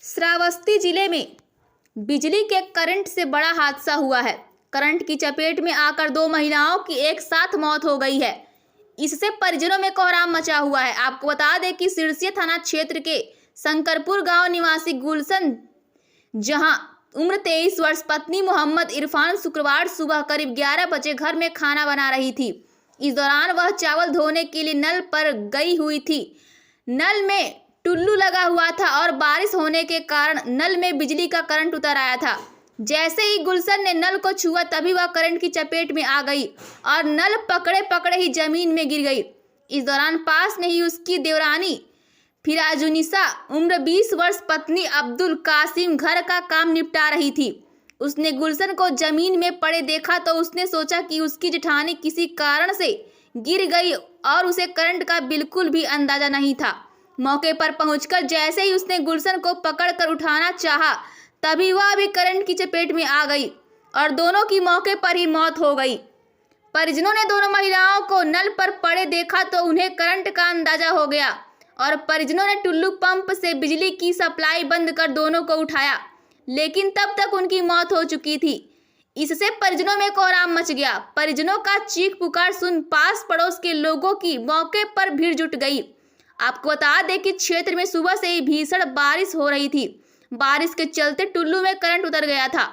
श्रावस्ती जिले में बिजली के करंट से बड़ा हादसा हुआ है। करंट की चपेट में आकर दो महिलाओं की एक साथ मौत हो गई है। इससे परिजनों में कोहराम मचा हुआ है। आपको बता दें कि सिरसिया थाना क्षेत्र के शंकरपुर गांव निवासी गुलशन जहां उम्र 23 वर्ष पत्नी मोहम्मद इरफान शुक्रवार सुबह करीब 11 बजे घर में खाना बना रही थी। इस दौरान वह चावल धोने के लिए नल पर गई हुई थी। नल में टुल्लू लगा हुआ था और बारिश होने के कारण नल में बिजली का करंट उतर आया था। जैसे ही गुलशन ने नल को छुआ तभी वह करंट की चपेट में आ गई और नल पकड़े पकड़े ही जमीन में गिर गई। इस दौरान पास में ही उसकी देवरानी फिराजुनिसा उम्र 20 वर्ष पत्नी अब्दुल कासिम घर का काम निपटा रही थी। उसने गुलशन को जमीन में पड़े देखा तो उसने सोचा कि उसकी जेठानी किसी कारण से गिर गई और उसे करंट का बिल्कुल भी अंदाजा नहीं था। मौके पर पहुंचकर जैसे ही उसने गुलशन को पकड़कर उठाना चाहा तभी वह भी करंट की चपेट में आ गई और दोनों की मौके पर ही मौत हो गई। परिजनों ने दोनों महिलाओं को नल पर पड़े देखा तो उन्हें करंट का अंदाजा हो गया और परिजनों ने टुल्लू पंप से बिजली की सप्लाई बंद कर दोनों को उठाया, लेकिन तब तक उनकी मौत हो चुकी थी। इससे परिजनों में कोहराम मच गया। परिजनों का चीख पुकार सुन पास पड़ोस के लोगों की मौके पर भीड़ जुट गई। आपको बता दें कि क्षेत्र में सुबह से ही भीषण बारिश हो रही थी। बारिश के चलते टुल्लू में करंट उतर गया था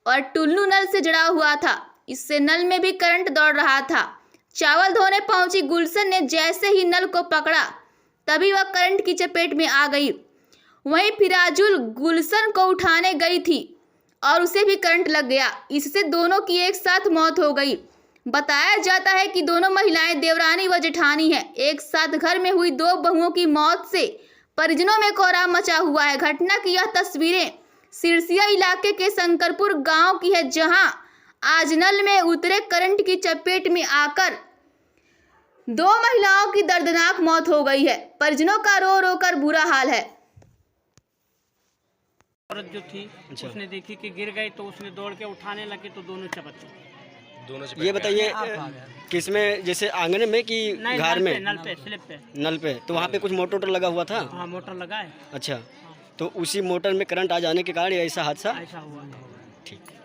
और टुल्लू नल से जुड़ा हुआ था। इससे नल में भी करंट दौड़ रहा था। चावल धोने पहुंची गुलशन ने जैसे ही नल को पकड़ा तभी वह करंट की चपेट में आ गई। वहीं फिराजुल गुलशन को उठाने गई थी और उसे भी करंट लग गया। इससे दोनों की एक साथ मौत हो गई। बताया जाता है कि दोनों महिलाएं देवरानी व जेठानी हैं। एक साथ घर में हुई दो बहुओं की मौत से परिजनों में कोहराम मचा हुआ है। घटना की यह तस्वीरें सिरसिया इलाके के शंकरपुर गांव की है, जहां आज नल में उतरे करंट की चपेट में आकर दो महिलाओं की दर्दनाक मौत हो गई है। परिजनों का रो रो कर बुरा हाल है। औरत जो थी उसने देखी कि गिर गई तो उसने दौड़ के उठाने लगे तो दोनों चपट गए। ये बताइए किसमें, जैसे आंगन में कि घर में? नल पे स्लिप पे। नल पे। तो वहाँ पे कुछ मोटर लगा हुआ था? हाँ, मोटर लगा है। अच्छा, तो उसी मोटर में करंट आ जाने के कारण ऐसा हादसा ऐसा हुआ। ठीक।